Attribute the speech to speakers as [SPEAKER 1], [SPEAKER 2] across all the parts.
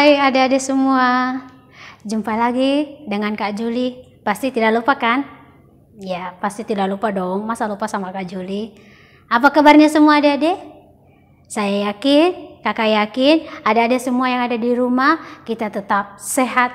[SPEAKER 1] Hai adik-adik semua, jumpa lagi dengan Kak Juli. Pasti tidak lupa kan? Ya, pasti tidak lupa dong, masa lupa sama Kak Juli. Apa kabarnya semua adik-adik? Saya yakin, kakak yakin, adik-adik semua yang ada di rumah, kita tetap sehat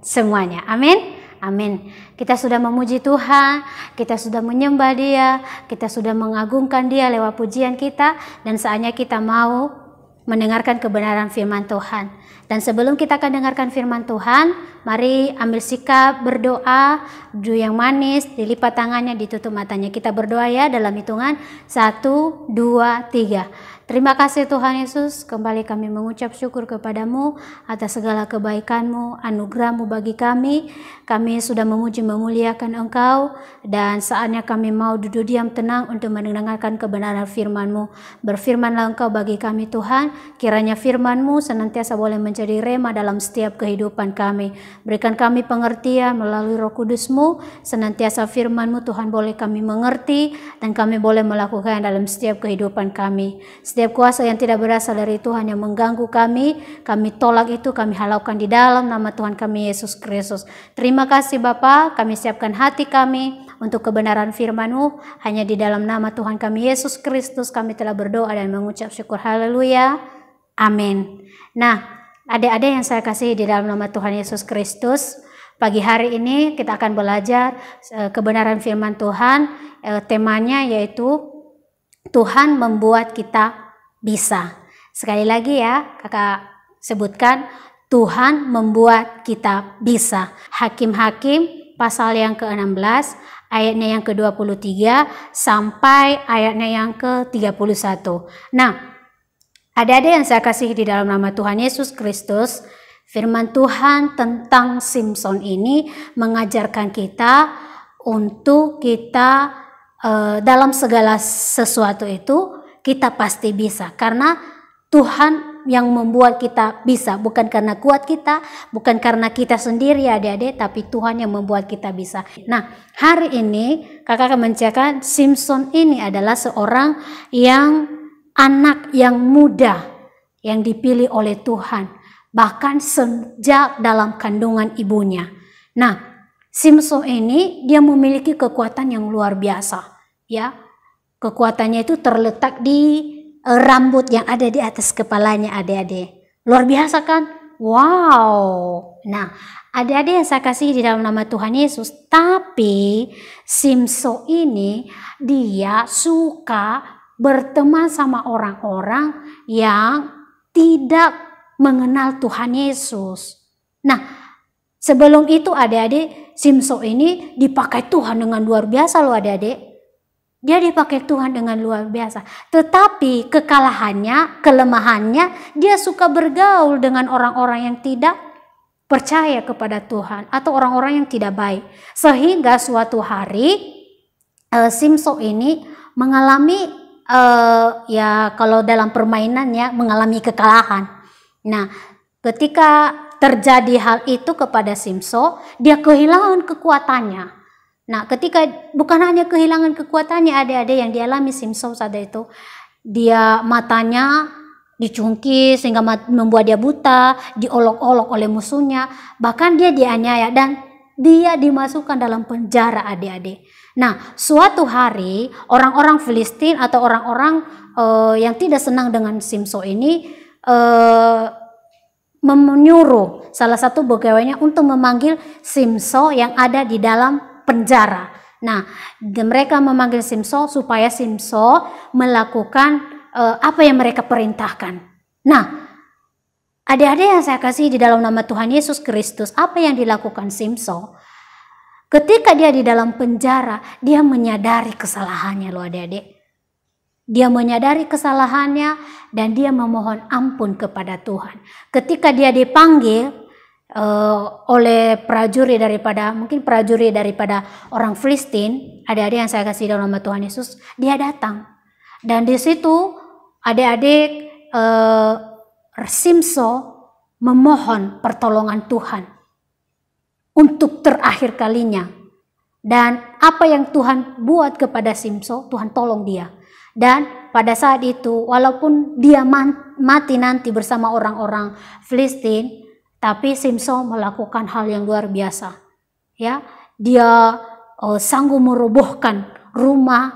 [SPEAKER 1] semuanya. Amin. Amin. Kita sudah memuji Tuhan, kita sudah menyembah Dia, kita sudah mengagungkan Dia lewat pujian kita, dan saatnya kita mau mendengarkan kebenaran firman Tuhan. Dan sebelum kita akan dengarkan firman Tuhan, mari ambil sikap berdoa, duduk yang manis, dilipat tangannya, ditutup matanya. Kita berdoa ya dalam hitungan 1, 2, 3. Terima kasih Tuhan Yesus, kembali kami mengucap syukur kepadamu atas segala kebaikan-Mu, anugerah-Mu bagi kami. Kami sudah memuji memuliakan Engkau, dan saatnya kami mau duduk diam tenang untuk mendengarkan kebenaran firman-Mu. Berfirmanlah Engkau bagi kami Tuhan, kiranya firman-Mu senantiasa boleh menjadi rema dalam setiap kehidupan kami. Berikan kami pengertian melalui Roh Kudus-Mu, senantiasa firman-Mu Tuhan boleh kami mengerti, dan kami boleh melakukan dalam setiap kehidupan kami. Setiap kuasa yang tidak berasal dari Tuhan yang mengganggu kami tolak itu, kami halaukan di dalam nama Tuhan kami Yesus Kristus. Terima kasih Bapa, kami siapkan hati kami untuk kebenaran firman-Mu. Hanya di dalam nama Tuhan kami Yesus Kristus kami telah berdoa dan mengucap syukur. Haleluya. Amin. Nah, adik-adik yang saya kasihi di dalam nama Tuhan Yesus Kristus, pagi hari ini kita akan belajar kebenaran firman Tuhan. Temanya yaitu Tuhan membuat kita bisa. Sekali lagi ya, kakak sebutkan, Tuhan membuat kita bisa. Hakim-Hakim pasal yang ke-16 ayatnya yang ke-23 sampai ayatnya yang ke-31. Nah, adik-adik yang saya kasihi di dalam nama Tuhan Yesus Kristus, firman Tuhan tentang Simson ini mengajarkan kita untuk kita dalam segala sesuatu itu kita pasti bisa, karena Tuhan yang membuat kita bisa, bukan karena kuat kita, bukan karena kita sendiri adik-adik, tapi Tuhan yang membuat kita bisa. Nah, hari ini kakak akan menceritakan Simson ini adalah seorang yang anak yang muda yang dipilih oleh Tuhan, bahkan sejak dalam kandungan ibunya. Nah, Simson ini dia memiliki kekuatan yang luar biasa. Ya, kekuatannya itu terletak di rambut yang ada di atas kepalanya adik-adik. Luar biasa kan? Wow. Nah, adik-adik yang saya kasih di dalam nama Tuhan Yesus, tapi Simson ini dia suka berteman sama orang-orang yang tidak mengenal Tuhan Yesus. Nah, sebelum itu adik-adik, Simson ini dipakai Tuhan dengan luar biasa loh adik-adik. Dia dipakai Tuhan dengan luar biasa. Tetapi kelemahannya, dia suka bergaul dengan orang-orang yang tidak percaya kepada Tuhan atau orang-orang yang tidak baik. Sehingga suatu hari Simson ini mengalami ya kalau dalam permainannya mengalami kekalahan. Nah, ketika terjadi hal itu kepada Simson, dia kehilangan kekuatannya. Nah, ketika bukan hanya kehilangan kekuatannya adik-adik yang dialami Simson saat itu, dia matanya dicungkis sehingga membuat dia buta, diolok-olok oleh musuhnya, bahkan dia dianiaya dan dia dimasukkan dalam penjara adik-adik. Nah, suatu hari orang-orang Filistin atau orang-orang yang tidak senang dengan Simson ini menyuruh salah satu pegawainya untuk memanggil Simson yang ada di dalam penjara. Nah, mereka memanggil Simson supaya Simson melakukan apa yang mereka perintahkan. Nah, adik-adik yang saya kasih di dalam nama Tuhan Yesus Kristus, apa yang dilakukan Simson? Ketika dia di dalam penjara, dia menyadari kesalahannya loh adik-adik. Dia menyadari kesalahannya dan dia memohon ampun kepada Tuhan. Ketika dia dipanggil oleh prajurit daripada orang Filistin, adik-adik yang saya kasih dalam nama Tuhan Yesus, dia datang. Dan di situ adik-adik Simson memohon pertolongan Tuhan untuk terakhir kalinya. Dan apa yang Tuhan buat kepada Simson, Tuhan tolong dia. Dan pada saat itu walaupun dia mati nanti bersama orang-orang Filistin, tapi Simson melakukan hal yang luar biasa. Ya, dia sanggup merobohkan rumah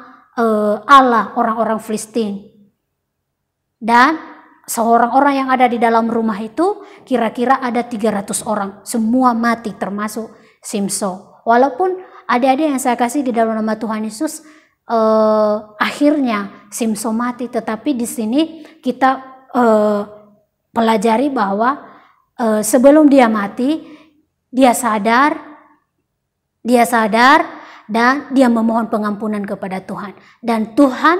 [SPEAKER 1] Allah orang-orang Filistin. Dan seorang orang yang ada di dalam rumah itu kira-kira ada 300 orang. Semua mati termasuk Simson. Walaupun adik-adik yang saya kasih di dalam nama Tuhan Yesus, akhirnya Simson mati, tetapi di sini kita pelajari bahwa sebelum dia mati dia sadar dan dia memohon pengampunan kepada Tuhan, dan Tuhan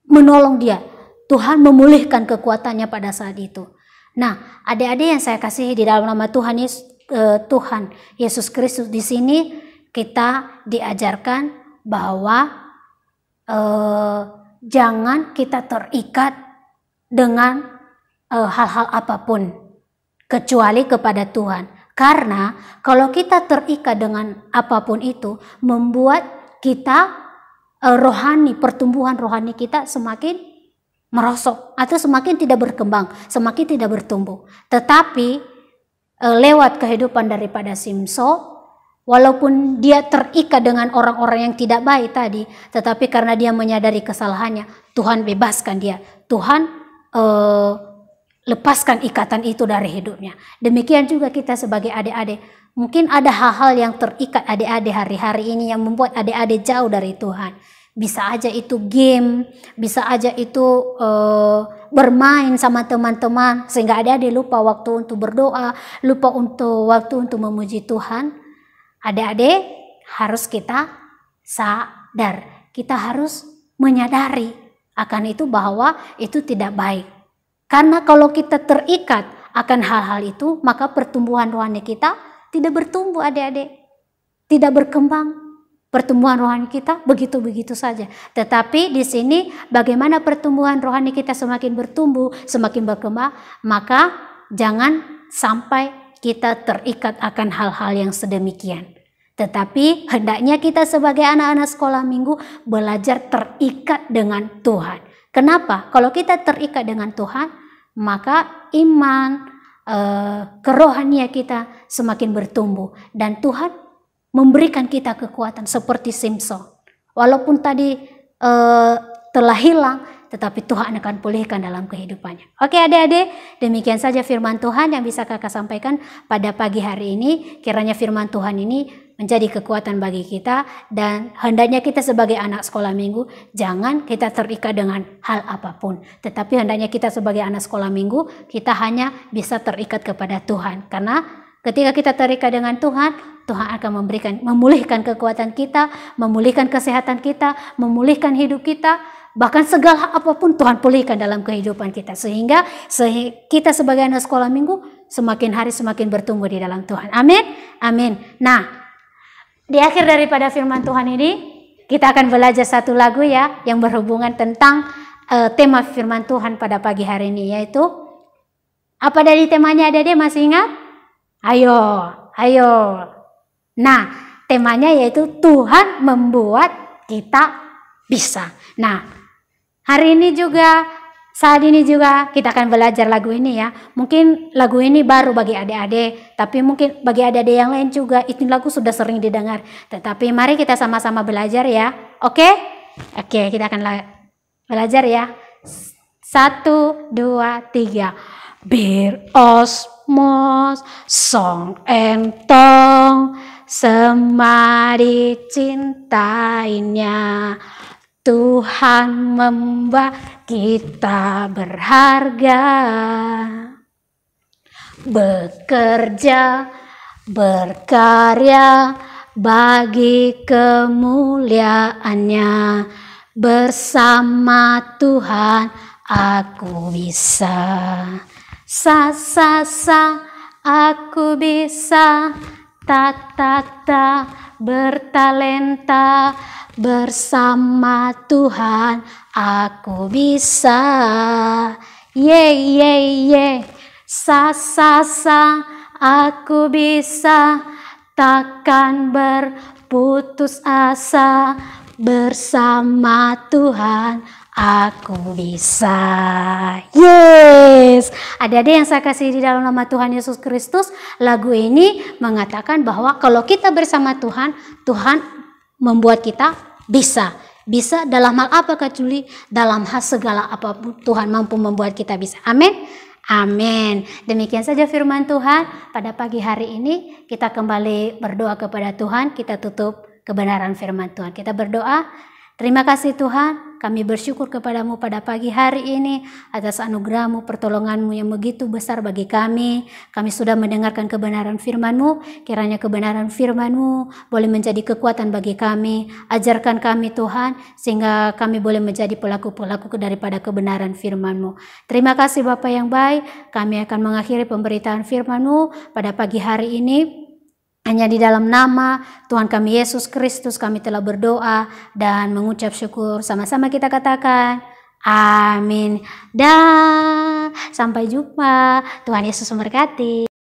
[SPEAKER 1] menolong dia. Tuhan memulihkan kekuatannya pada saat itu. Nah, adik-adik yang saya kasih di dalam nama Tuhan Yesus Kristus, di sini kita diajarkan bahwa jangan kita terikat dengan hal-hal apapun kecuali kepada Tuhan. Karena kalau kita terikat dengan apapun itu, membuat kita pertumbuhan rohani kita semakin merosot atau semakin tidak berkembang, semakin tidak bertumbuh. Tetapi lewat kehidupan daripada Simson, walaupun dia terikat dengan orang-orang yang tidak baik tadi, tetapi karena dia menyadari kesalahannya, Tuhan bebaskan dia. Tuhan lepaskan ikatan itu dari hidupnya. Demikian juga kita sebagai adik-adik. Mungkin ada hal-hal yang terikat adik-adik hari-hari ini yang membuat adik-adik jauh dari Tuhan. Bisa aja itu game, bisa aja itu bermain sama teman-teman, sehingga adik-adik lupa waktu untuk berdoa, lupa waktu untuk memuji Tuhan. Adik-adik harus kita sadar. Kita harus menyadari akan itu bahwa itu tidak baik. Karena kalau kita terikat akan hal-hal itu, maka pertumbuhan rohani kita tidak bertumbuh adik-adik. Tidak berkembang. Pertumbuhan rohani kita begitu-begitu saja. Tetapi di sini bagaimana pertumbuhan rohani kita semakin bertumbuh, semakin berkembang, maka jangan sampai kita terikat akan hal-hal yang sedemikian. Tetapi hendaknya kita sebagai anak-anak sekolah minggu belajar terikat dengan Tuhan. Kenapa? Kalau kita terikat dengan Tuhan, maka iman, kerohanian kita semakin bertumbuh. Dan Tuhan memberikan kita kekuatan seperti Simson. Walaupun tadi telah hilang, tetapi Tuhan akan pulihkan dalam kehidupannya. Oke adik-adik, demikian saja firman Tuhan yang bisa kakak sampaikan pada pagi hari ini. Kiranya firman Tuhan ini menjadi kekuatan bagi kita, dan hendaknya kita sebagai anak sekolah minggu jangan kita terikat dengan hal apapun, tetapi hendaknya kita sebagai anak sekolah minggu kita hanya bisa terikat kepada Tuhan. Karena ketika kita terikat dengan Tuhan, Tuhan akan memulihkan kekuatan kita, memulihkan kesehatan kita, memulihkan hidup kita, bahkan segala apapun Tuhan pulihkan dalam kehidupan kita, sehingga kita sebagai anak sekolah minggu semakin hari semakin bertumbuh di dalam Tuhan. Amin, amin. Nah, di akhir daripada firman Tuhan ini, kita akan belajar satu lagu ya, yang berhubungan tentang tema firman Tuhan pada pagi hari ini, yaitu apa dari temanya adik-adik masih ingat? Ayo. Nah, temanya yaitu Tuhan membuat kita bisa. Nah, hari ini juga, saat ini juga kita akan belajar lagu ini ya. Mungkin lagu ini baru bagi adik-adik, tapi mungkin bagi adik-adik yang lain juga itu lagu sudah sering didengar. Tetapi mari kita sama-sama belajar ya. Oke, kita akan belajar ya. 1, 2, 3. Berosmos song entong, semari cintainya. Tuhan membuat kita berharga, bekerja, berkarya bagi kemuliaannya. Bersama Tuhan aku bisa. Sa aku bisa. Ta bertalenta. Bersama Tuhan aku bisa. Ye. Sa aku bisa. Takkan berputus asa. bersama Tuhan aku bisa. Yes. Adik-adik yang saya kasih di dalam nama Tuhan Yesus Kristus, lagu ini mengatakan bahwa kalau kita bersama Tuhan, Tuhan membuat kita bisa. Bisa dalam hal apa Kak Juli? Dalam hal segala apapun Tuhan mampu membuat kita bisa. Amin. Amin. Demikian saja firman Tuhan. Pada pagi hari ini kita kembali berdoa kepada Tuhan. Kita tutup kebenaran firman Tuhan. Kita berdoa. Terima kasih Tuhan, kami bersyukur kepadamu pada pagi hari ini atas anugerah-Mu, pertolongan-Mu yang begitu besar bagi kami. Kami sudah mendengarkan kebenaran firman-Mu, kiranya kebenaran firman-Mu boleh menjadi kekuatan bagi kami. Ajarkan kami Tuhan, sehingga kami boleh menjadi pelaku-pelaku daripada kebenaran firman-Mu. Terima kasih Bapa yang baik, kami akan mengakhiri pemberitaan firman-Mu pada pagi hari ini. Hanya di dalam nama Tuhan kami Yesus Kristus kami telah berdoa dan mengucap syukur. Sama-sama kita katakan amin. Dan sampai jumpa. Tuhan Yesus memberkati.